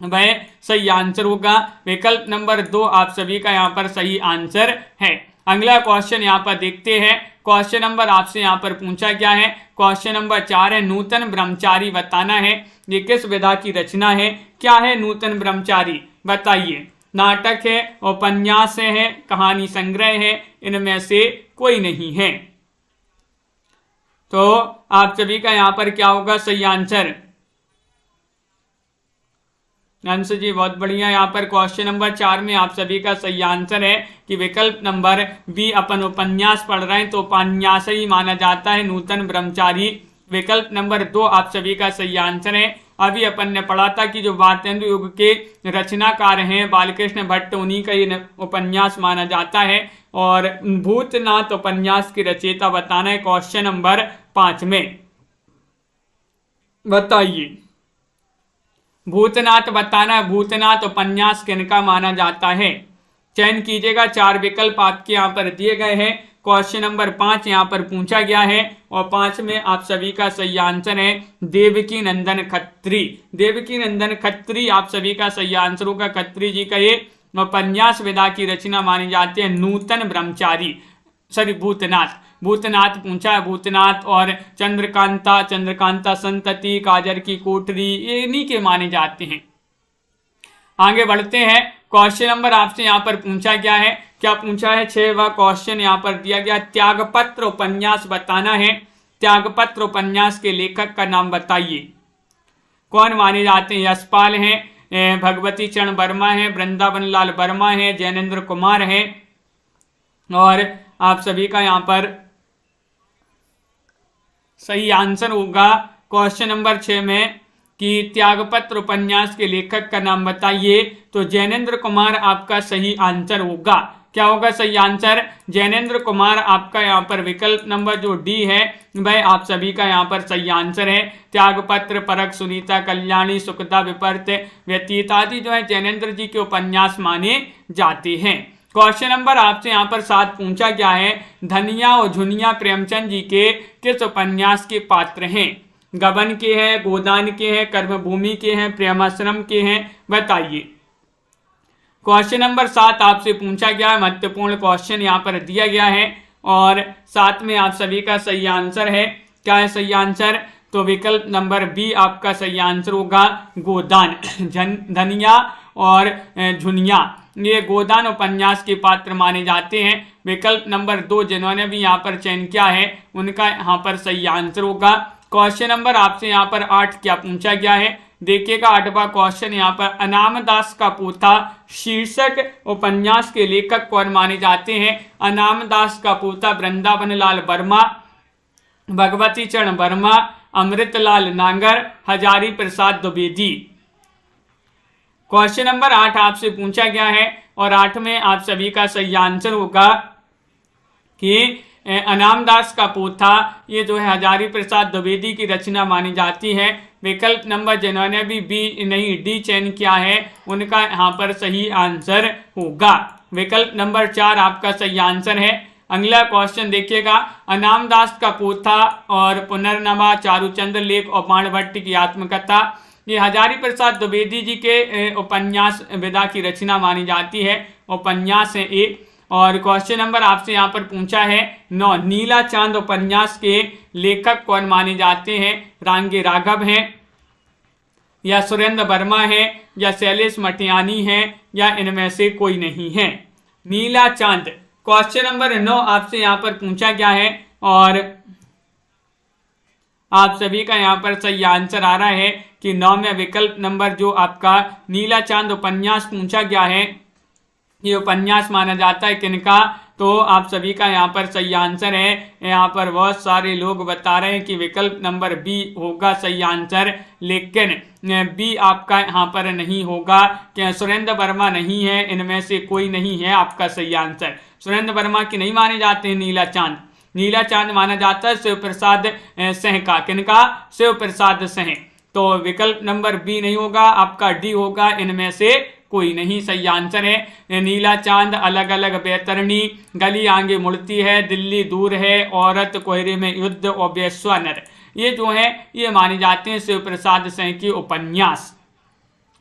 वह सही आंसर होगा। विकल्प नंबर 2 आप सभी का यहाँ पर सही आंसर है। अगला क्वेश्चन यहाँ पर देखते हैं। क्वेश्चन नंबर आपसे यहाँ पर पूछा गया है, क्वेश्चन नंबर 4 है, नूतन ब्रह्मचारी बताना है, ये किस विधा की रचना है। क्या है नूतन ब्रह्मचारी, बताइए। नाटक है, उपन्यास है, कहानी संग्रह है, इनमें से कोई नहीं है। तो आप सभी का यहाँ पर क्या होगा सही आंसर। अंश जी बहुत बढ़िया। यहाँ पर क्वेश्चन नंबर 4 में आप सभी का सही आंसर है कि विकल्प नंबर बी, अपन उपन्यास पढ़ रहे हैं तो उपन्यास ही माना जाता है नूतन ब्रह्मचारी। विकल्प नंबर 2 आप सभी का सही आंसर है। अभी अपन ने पढ़ा था कि जो भारतेंदु युग के रचनाकार हैं बालकृष्ण भट्ट, उन्हीं का ये उपन्यास माना जाता है। और भूतनाथ उपन्यास की रचयिता बताना है क्वेश्चन नंबर 5 में, बताइए। भूतनाथ बताना है, भूतनाथ उपन्यास किनका माना जाता है, चयन कीजिएगा। 4 विकल्प आपके यहाँ पर दिए गए हैं। क्वेश्चन नंबर 5 यहाँ पर पूछा गया है और 5 में आप सभी का सही आंसर है देवकी नंदन खत्री। देवकी नंदन खत्री आप सभी का सही आंसर होगा। खत्री जी का ये उपन्यास विधा की रचना मानी जाती है नूतन ब्रह्मचारी, सॉरी भूतनाथ। भूतनाथ पूछा है, भूतनाथ और चंद्रकांता, चंद्रकांता संतति, काजर की कोठरी, ये इन्हीं के माने जाते हैं। आगे बढ़ते हैं। क्वेश्चन नंबर आपसे यहाँ पर पूछा गया है, क्या पूछा है 6वां क्वेश्चन यहाँ पर दिया गया, त्यागपत्र उपन्यास बताना है। त्यागपत्र उपन्यास के लेखक का नाम बताइए। कौन माने जाते हैं? यशपाल हैं, भगवती चरण वर्मा हैं, वृंदावन लाल वर्मा हैं, जैनेन्द्र कुमार हैं। और आप सभी का यहाँ पर सही आंसर होगा क्वेश्चन नंबर 6 में कि त्यागपत्र उपन्यास के लेखक का नाम बताइए, तो जैनेन्द्र कुमार आपका सही आंसर होगा। क्या होगा सही आंसर? जैनेन्द्र कुमार आपका यहाँ पर विकल्प नंबर जो डी है वह आप सभी का यहाँ पर सही आंसर है। त्यागपत्र, परख, सुनीता, कल्याणी, सुखदा, विपर्त, व्यतीत आदि जो है जैनेन्द्र जी के उपन्यास माने जाते हैं। क्वेश्चन नंबर आपसे यहाँ पर 7 पूछा गया है, धनिया और झुनिया प्रेमचंद जी के किस उपन्यास के पात्र हैं? गबन के हैं, गोदान के हैं, कर्मभूमि के हैं, प्रेमाश्रम के हैं, बताइए। क्वेश्चन नंबर 7 आपसे पूछा गया है, महत्वपूर्ण क्वेश्चन यहाँ पर दिया गया है और 7 में आप सभी का सही आंसर है। क्या है सही आंसर? तो विकल्प नंबर बी आपका सही आंसर होगा, गोदान। धनिया और झुनिया ये गोदान उपन्यास के पात्र माने जाते हैं। विकल्प नंबर 2 जिन्होंने भी यहाँ पर चयन किया है उनका यहाँ पर सही आंसर होगा। क्वेश्चन नंबर आपसे यहाँ पर 8 क्या पूछा गया है, देखिएगा 8वां क्वेश्चन यहाँ पर, अनाम दास का पोथा शीर्षक उपन्यास के लेखक कौन माने जाते हैं? अनाम दास का पोथा वृंदावन लाल वर्मा, भगवती चरण वर्मा, अमृतलाल नांगर, हजारी प्रसाद द्विवेदी। क्वेश्चन नंबर 8 आपसे पूछा गया है और 8 में आप सभी का सही आंसर होगा कि अनामदास का पोथा ये जो है हजारी प्रसाद द्विवेदी की रचना मानी जाती है। विकल्प नंबर जिन्होंने भी बी नहीं डी चयन किया है उनका यहाँ पर सही आंसर होगा। विकल्प नंबर 4 आपका सही आंसर है। अगला क्वेश्चन देखिएगा, अनामदास का पोथा और पुनर्नवा, चारुचंद्र लेख और बाणभट्ट की आत्मकथा ये हजारी प्रसाद द्विवेदी जी के उपन्यास विधा की रचना मानी जाती है, उपन्यास है एक। और क्वेश्चन नंबर आपसे यहाँ पर पूछा है 9, नीला चांद उपन्यास के लेखक कौन माने जाते हैं? रांगे राघव हैं या सुरेंद्र वर्मा है या शैलेश मटियानी है या इनमें से कोई नहीं है? नीला चांद क्वेश्चन नंबर 9 आपसे यहाँ पर पूछा गया है और आप सभी का यहाँ पर सही आंसर आ रहा है कि 9 में विकल्प नंबर जो आपका नीला चांद उपन्यास पूछा गया है ये उपन्यास माना जाता है किनका? तो आप सभी का यहाँ पर सही आंसर है। यहाँ पर बहुत सारे लोग बता रहे हैं कि विकल्प नंबर बी होगा सही आंसर, लेकिन बी आपका यहाँ पर नहीं होगा कि सुरेंद्र वर्मा नहीं है, इनमें से कोई नहीं है आपका सही आंसर। सुरेंद्र वर्मा की नहीं माने जाते हैं नीला चांद। नीला चांद माना जाता है शिव प्रसाद सिंह का, किनका? शिव प्रसाद सिंह। तो विकल्प नंबर बी नहीं होगा, आपका डी होगा, इनमें से कोई नहीं सही आंसर है। नीला चांद, अलग अलग बैतरणी, गली आगे मुड़ती है, दिल्ली दूर है, औरत, कोहरे में युद्ध और बेस्वानर ये जो है ये माने जाते हैं शिव प्रसाद सिंह की उपन्यास।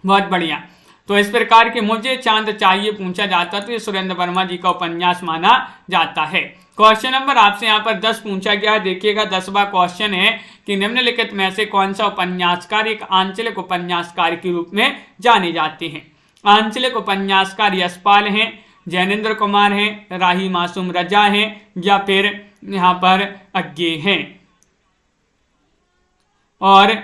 बहुत बढ़िया। तो इस प्रकार के मुझे चांद चाहिए पूछा जाता तो ये सुरेंद्र वर्मा जी का उपन्यास माना जाता है। क्वेश्चन नंबर आपसे यहाँ पर 10 पूछा गया है, देखिएगा 10वां क्वेश्चन है कि निम्नलिखित में से कौन सा उपन्यासकार एक आंचलिक उपन्यासकार के रूप में जाने जाते हैं? आंचलिक उपन्यासकार यशपाल हैं, जैनेन्द्र कुमार हैं, राही मासूम रजा हैं या फिर यहाँ पर अज्ञे हैं। और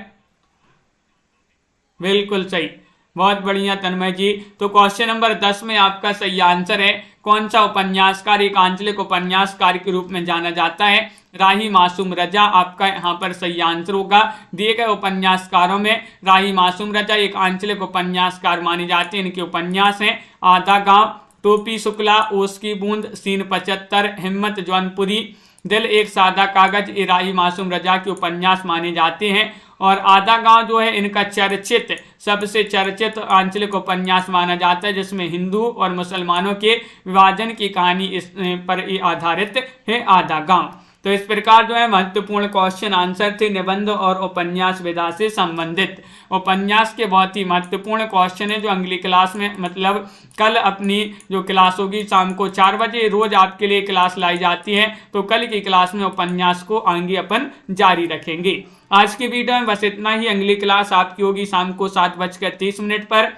बिल्कुल सही, बहुत बढ़िया तन्मय जी। तो क्वेश्चन नंबर 10 में आपका सही आंसर है, कौन सा उपन्यासकार एक आंचलिक उपन्यासकार के रूप में जाना जाता है? राही मासूम रजा आपका यहाँ पर सही आंसर होगा। दिए गए उपन्यासकारों में राही मासूम रजा एक आंचलिक उपन्यासकार माने जाते हैं। इनके उपन्यास हैं आधा गांव, टोपी शुक्ला, ओस की बूंद, सीन 75, हिम्मत जौनपुरी, दिल एक सादा कागज, ये राही मासूम रजा के उपन्यास माने जाते हैं। और आधा गांव जो है इनका चर्चित सबसे चर्चित आंचलिक उपन्यास माना जाता है, जिसमें हिंदू और मुसलमानों के विभाजन की कहानी इस पर आधारित है आधा गांव। तो इस प्रकार जो है महत्वपूर्ण क्वेश्चन आंसर थे निबंध और उपन्यास विधा से संबंधित। उपन्यास के बहुत ही महत्वपूर्ण क्वेश्चन है जो अगली क्लास में मतलब कल अपनी जो क्लास होगी शाम को 4 बजे रोज आपके लिए क्लास लाई जाती है, तो कल की क्लास में उपन्यास को आगे अपन जारी रखेंगे। आज की वीडियो में बस इतना ही। अगली क्लास आपकी होगी शाम को 7:30 पर।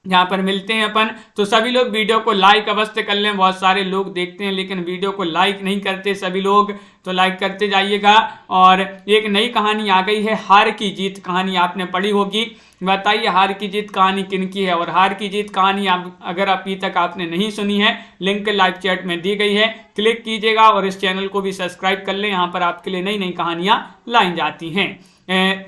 यहाँ पर मिलते हैं अपन। तो सभी लोग वीडियो को लाइक अवश्य कर लें, बहुत सारे लोग देखते हैं लेकिन वीडियो को लाइक नहीं करते सभी लोग, तो लाइक करते जाइएगा। और एक नई कहानी आ गई है, हार की जीत कहानी, आपने पढ़ी होगी। बताइए हार की जीत कहानी किन की है। और हार की जीत कहानी अगर अभी तक आपने नहीं सुनी है, लिंक लाइव चैट में दी गई है, क्लिक कीजिएगा और इस चैनल को भी सब्सक्राइब कर लें। यहाँ पर आपके लिए नई नई कहानियाँ लाई जाती हैं।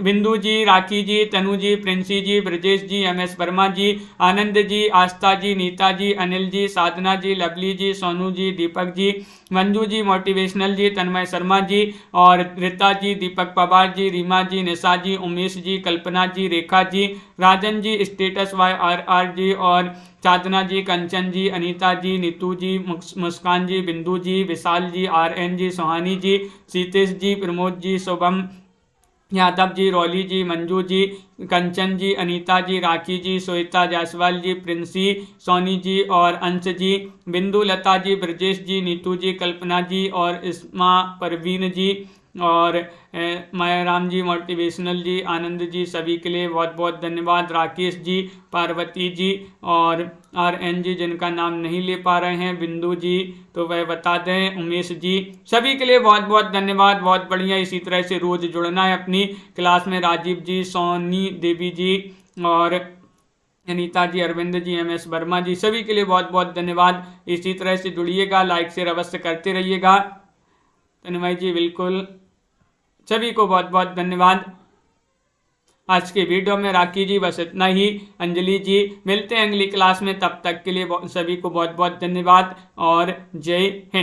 बिंदु जी, राखी जी, तनु जी, प्रिंसी जी, ब्रजेश जी, MS वर्मा जी, आनंद जी, आस्था जी, नीता जी, अनिल जी, साधना जी, लवली जी, सोनू जी, दीपक जी, मंजू जी, मोटिवेशनल जी, तन्मय शर्मा जी और रीता जी, दीपक पवार जी, रीमा जी, निशा जी, उमेश जी, कल्पना जी, रेखा जी, राजन जी, स्टेटस YRR जी और साधना जी, कंचन जी, अनीता जी, नीतू जी, मुस्कान जी, बिंदु जी, विशाल जी, RN जी, सोहानी जी, सीतेश जी, प्रमोद जी, शुभम यादव जी, रौली जी, मंजू जी, कंचन जी, अनीता जी, राखी जी, श्वेता जायसवाल जी, प्रिंसी, सोनी जी और अंश जी, बिंदु, लता जी, ब्रजेश जी, नीतू जी, कल्पना जी और इस्मा, परवीन जी और मायाराम जी, मोटिवेशनल जी, आनंद जी, सभी के लिए बहुत बहुत धन्यवाद। राकेश जी, पार्वती जी और RN जी, जिनका नाम नहीं ले पा रहे हैं, बिंदु जी तो वह बता दें, उमेश जी, सभी के लिए बहुत बहुत धन्यवाद। बहुत बढ़िया, इसी तरह से रोज जुड़ना है अपनी क्लास में। राजीव जी, सोनी देवी जी और अनीता जी, अरविंद जी, MS वर्मा जी, सभी के लिए बहुत बहुत धन्यवाद। इसी तरह से जुड़िएगा, लाइक शेयर अवश्य करते रहिएगा। तन्मय जी बिल्कुल, सभी को बहुत बहुत धन्यवाद। आज के वीडियो में राखी जी बस इतना ही। अंजलि जी, मिलते हैं अगली क्लास में, तब तक के लिए सभी को बहुत बहुत धन्यवाद और जय हिंद।